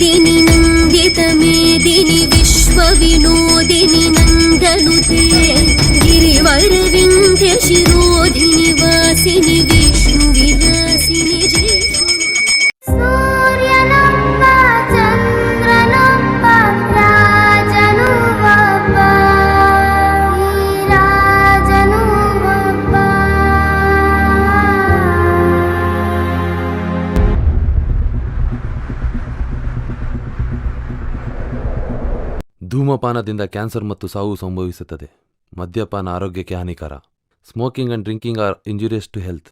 नन्दिनि नन्दितमेदिनि विश्वविनोदिनि नन्दनुते गिरिवरविन्ध्यशिरोधिनि वासिनि विष्णुविलासिनि ಧೂಮಪಾನದಿಂದ cancer ಮತ್ತು ಸಾವು ಸಂಭವಿಸುತ್ತದೆ. ಮದ್ಯಪಾನ ಆರೋಗ್ಯಕ್ಕೆ ಹಾನಿಕರ. Smoking and drinking are injurious to health.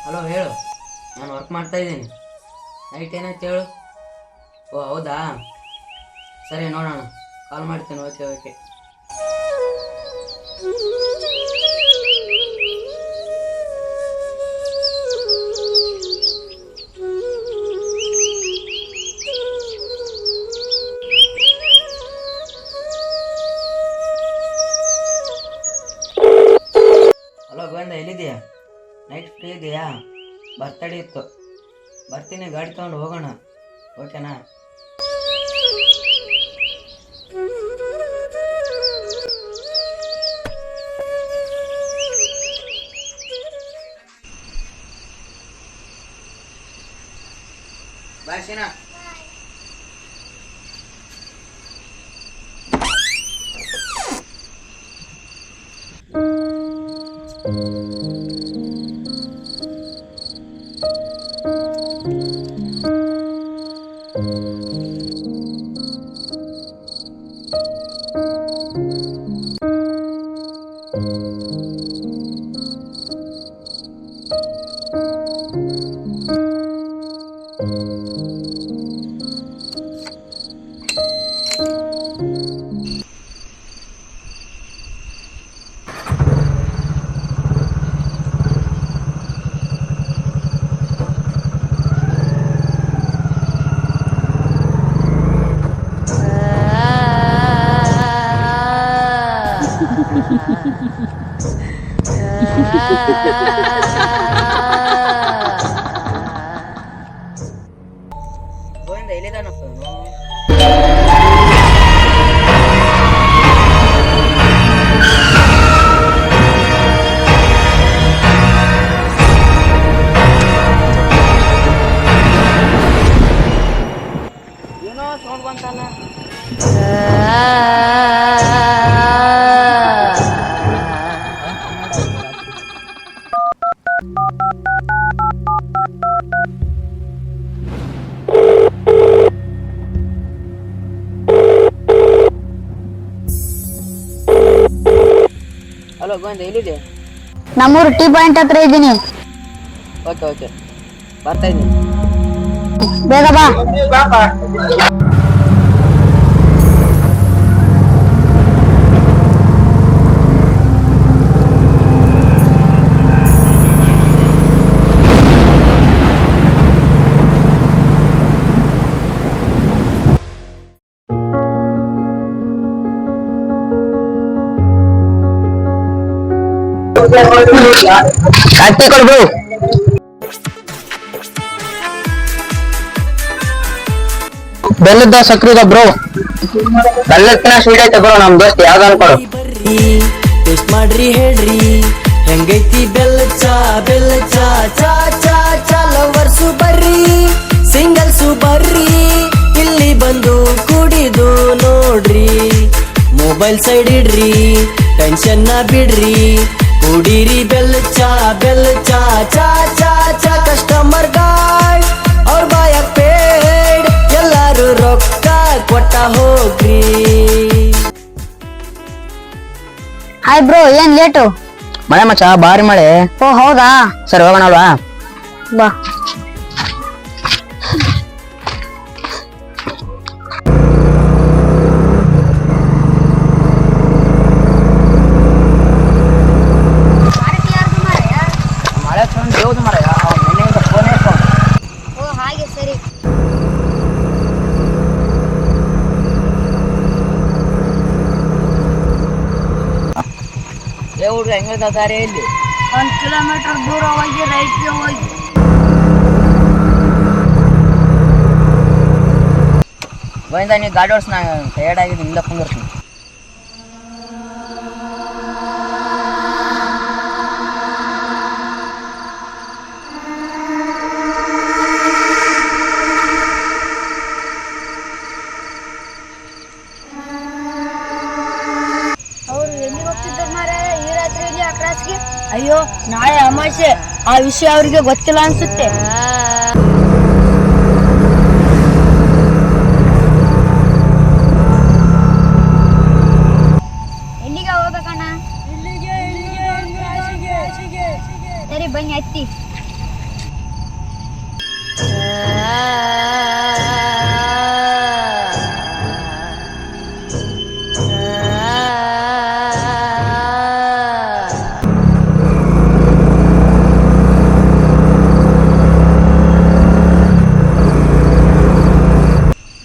Hello ಹೇಳು, ನಾನು ವರ್ಕ್ ಮಾಡ್ತಾ ಇದ್ದೀನಿ. ನೈಟ್ ಏನಾಯ್ತು ಹೇಳು. ಓ ಹೌದಾ, ಸರಿ ನೋಡೋಣ, ಕಾಲ್ ಮಾಡ್ತೀನಿ. Okay okay. ಹಲೋ ಗೋವಿಂದ, ಎಲ್ಲಿದೆಯಾ? ನೈಟ್ ಫ್ರೀ ಇದೆಯಾ? ಬರ್ತಡೇ ಇತ್ತು, ಬರ್ತೀನಿ, ಗಾಡಿ ತೊಗೊಂಡು ಹೋಗೋಣ, ಓಕೆನಾ? ಬಾಯ್ ಶೀನಾ. ಗೋವಿಂದ ಎಲ್ಲಿದಾನಪ್ಪ ಇವನು? ಬಂತಾನ. ಹಲೋ ಗೋವಿಂದ, ಎಲ್ಲಿದೆ? ನಮ್ಮೂರು ಟೀ ಪಾಯಿಂಟ್ ಹತ್ರ ಇದ್ದೀನಿ. ಓಕೆ ಓಕೆ, ಬರ್ತಾ ಇದ್ದೀನಿ. ಬೇಗ ಬಾ. ಕಟ್ಟಿ ಕೊಡ್ಬು. ಬೆಲ್ಲದ ಸಕ್ರಿದ ಬ್ರೋ, ಬೆಲ್ಲಕ್ಕಿನ ಸ್ವೀಟ್ ಐತೆ ಬ್ರೋ. ನಮ್ ದೋಸ್ತ್ ಯಾವ್ದು ಅನ್ಕೊಡು. ಟೇಸ್ಟ್ ಮಾಡ್ರಿ ಹೇಳ್ರಿ ಹೆಂಗೈತಿ ಬೆಲ್ಲ ಚಾ. ಬೆಲ್ಲ ಚಾ ಚಾ ಚಾ ಚಾ ಲವರ್ಸು ಬರ್ರಿ, ಸಿಂಗಲ್ಸು ಬರ್ರಿ, ಇಲ್ಲಿ ಬಂದು ಕುಡಿದು ನೋಡ್ರಿ. ಮೊಬೈಲ್ ಸೈಡ್ ಇಡ್ರಿ, ಟೆನ್ಷನ್ ನ ಬಿಡ್ರಿ, ಕುಡೀರಿ ಬೆಲ್ಲ ಚಾ. ಬೆಲ್ಲ ಚಾ ಚಾ ಚಾ ಚಾ. ಕಸ್ಟಮರ್ ಗಾರ್ಡ್ ಅವ್ರ ಬಾಯಾಗ ಪೇಡ್, ಎಲ್ಲಾರು ರೊಕ್ಕ ಕೊಟ್ಟ ಹೋಗ್ರಿ. ಹಾಯ್ ಬ್ರೋ, ಏನ್ ಲೇಟು? ಮಳೆ ಮಚ್ಚ, ಭಾರಿ ಮಳೆ. ಓ ಹೌದಾ, ಸರಿ ಹೋಗೋಣ ಅಲ್ವಾ? ಬಾ. ಮಳೆ ಚಂದ ದೇವ್ದು ಮರ. ಮನೆಯಿಂದ ಫೋನ್ ಇಟ್ಕೊಂಡು ಓ ಹಾಗೆ, ಸರಿ. ಹುಡ್ಗ ಹೆಂಗಿದ ದಾರಿ ಇಲ್ಲಿ? 1 ಕಿಲೋಮೀಟರ್ ದೂರ ಹೋಗಿ ರೈಟ್ಗೆ ಹೋಗಿ. ಗೋವಿಂದ, ನೀ ಗಾಡಿ ಓಡಿಸ್, ನಾ ಟಯರ್ಡ್ ಆಗಿದೆ, ಇಲ್ಲ ಕುಂದಿರ್ತೀನಿ. ಅವ್ರು ಎಲ್ಲಿ ಹೋಗ್ತಿದ್ದಾರೆ ಮಾರಾಯ ಈ ರಾತ್ರಿಯಲ್ಲಿ ಅಕ್ರಾಸ್ಗೆ? ಅಯ್ಯೋ, ನಾಳೆ ಅಮಾವಾಸ್ಯೆ, ಆ ವಿಷಯ ಅವ್ರಿಗೆ ಗೊತ್ತಿಲ್ಲ ಅನ್ಸುತ್ತೆ. ಎಲ್ಲಿಗೆ ಹೋಗ್ಬೇಕಣ್ಣ? ಸರಿ ಬನ್ನಿ ಹತ್ತಿ.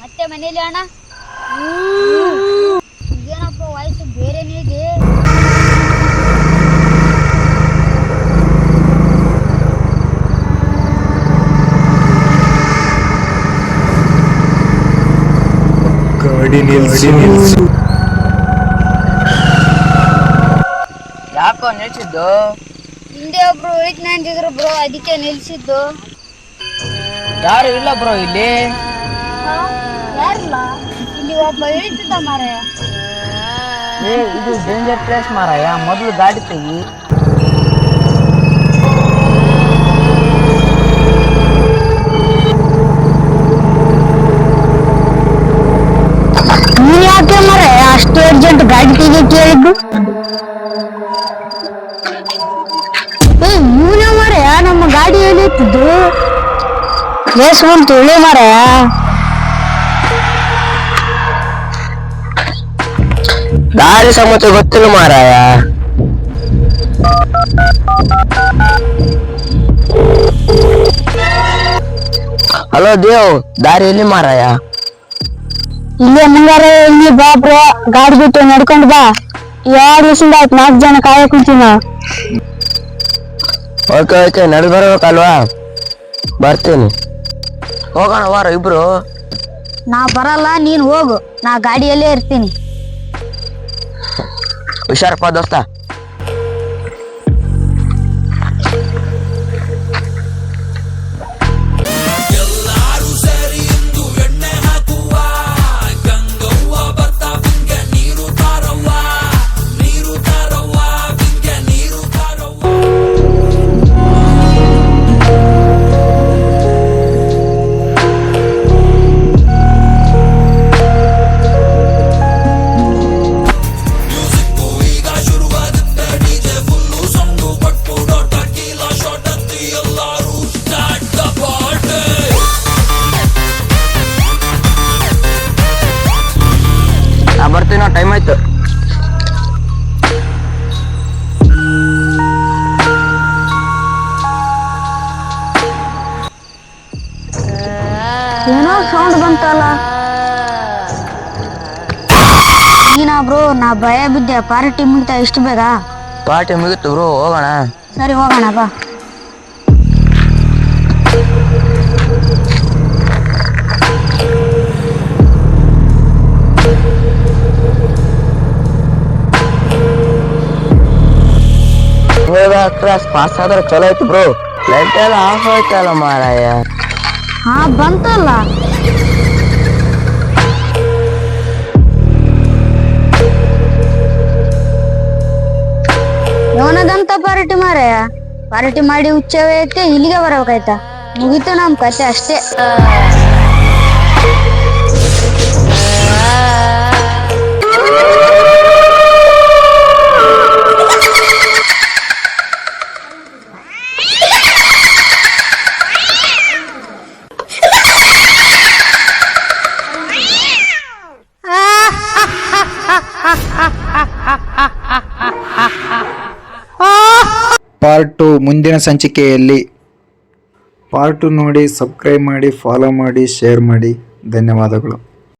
ಮತ್ತೆ ಮನೇಲಿ ಅಣ್ಣ? ಏನಪ್ಪ ವಯಸ್ಸು ಬೇರೆನೇ ಇದೆ. ಗಾಡಿ ನಿಲ್ಸು. ಯಾಕೋ ನಿಲ್ಸಿದ್ದು? ಹಿಂದೆ ಒಬ್ರು ಉಳಿಕ್ ನಂದಿದ್ರು ಬ್ರೋ, ಅದಕ್ಕೆ ನಿಲ್ಸಿದ್ದು. ಯಾರು ಇಲ್ಲ ಬ್ರೋ ಇಲ್ಲಿ. ಯಾರಿಲ್ಲ, ಇಲ್ಲಿ ಒಬ್ಬ ಇಳಿತಿದ್ದ ಮಾರಾಯ. ಇದು ಡೇಂಜರ್ ಪ್ಲೇಸ್ ಮಾರಾಯ, ಮೊದಲು ಗಾಡಿ ತೆಗಿ. ನೀನ್ ಯಾಕೆ ಮಾರಾಯ ಅಷ್ಟು ಅರ್ಜೆಂಟ್ ಗಾಡಿ ತೆಗಿಯಕ್ಕೆ ಹೇಳಿದ್ದು? ಇವನೇ ಮಾರಾಯ ನಮ್ಮ ಗಾಡಿ ಎಳಿತಿದ್ದು. ರೇಸ್ ಬಂತು, ಇಳಿ ಮಾರಾಯ. ದಾರಿ ಸಮಸ್ಯೆ ಗೊತ್ತಿಲ್ಲ ಮಾರಾಯ. ಹಲೋ ದೇವ್, ದಾರಿ ಎಲ್ಲಿ ಮಾರಾಯ? ಇಲ್ಲಿ ಮುಂಗಾರ ಇಲ್ಲಿ ಬಾ ಬ್ರೋ, ಗಾಡಿ ಬಿಟ್ಟು ನಡ್ಕೊಂಡು ಬಾ. 2 ದಿವಸದಿಂದ ಆಯ್ತು 4 ಜನ ಕಾಯ ಕುಂತೀವಿ ನಾವು. ಓಕೆ ಓಕೆ, ನಡ್ ಬರ್ಬೇಕಲ್ವಾ? ಬರ್ತೀನಿ. ಹೋಗೋಣ ವಾರ ಇಬ್ರು. ನಾ ಬರಲ್ಲ, ನೀನ್ ಹೋಗು, ನಾ ಗಾಡಿಯಲ್ಲೇ ಇರ್ತೀನಿ. ಹುಷಾರಪ್ಪ ದೋಸ್ತ. ನಾ ಟೈಮ್ ಆಯ್ತು. ಏನೋ ಸೌಂಡ್ ಬಂತಲ್ಲ. ನೀನಾ ಬ್ರೋ, ನಾ ಭಯ ಬಿದ್ದೆ. ಪಾರ್ಟಿ ಮುಗಿತಾ ಇಷ್ಟು ಬೇಗ? ಪಾರ್ಟಿ ಮುಗಿತು ಬ್ರೋ, ಹೋಗೋಣ. ಸರಿ ಹೋಗೋಣ ಬಾ. ಕ್ಲಾಸ್ ಪಾಸ್ ಆದ್ರೆ ಚಲೋ ಐತಿ ಬ್ರೋ. ಲೈಟ್ ಎಲ್ಲ ಆಫ್ ಆಯ್ತಲ್ಲ ಮಾರಾಯ. ಹಾ ಬಂತಲ್ಲ. ಇವನದಂತ ಪಾರ್ಟಿ ಮಾರಾಯ. ಪಾರ್ಟಿ ಮಾಡಿ ಹುಚ್ಚವೇ ಐತೆ, ಇಲ್ಲಿಗೆ ಬರ್ಬೇಕಾಯ್ತಾ? ಮುಗೀತು ನಮ್ ಕತೆ ಅಷ್ಟೇ. ಪಾರ್ಟ್ 2 ಮುಂದಿನ ಸಂಚಿಕೆಯಲ್ಲಿ. ಪಾರ್ಟ್ 2 ನೋಡಿ, ಸಬ್ಸ್ಕ್ರೈಬ್ ಮಾಡಿ, ಫಾಲೋ ಮಾಡಿ, ಶೇರ್ ಮಾಡಿ. ಧನ್ಯವಾದಗಳು.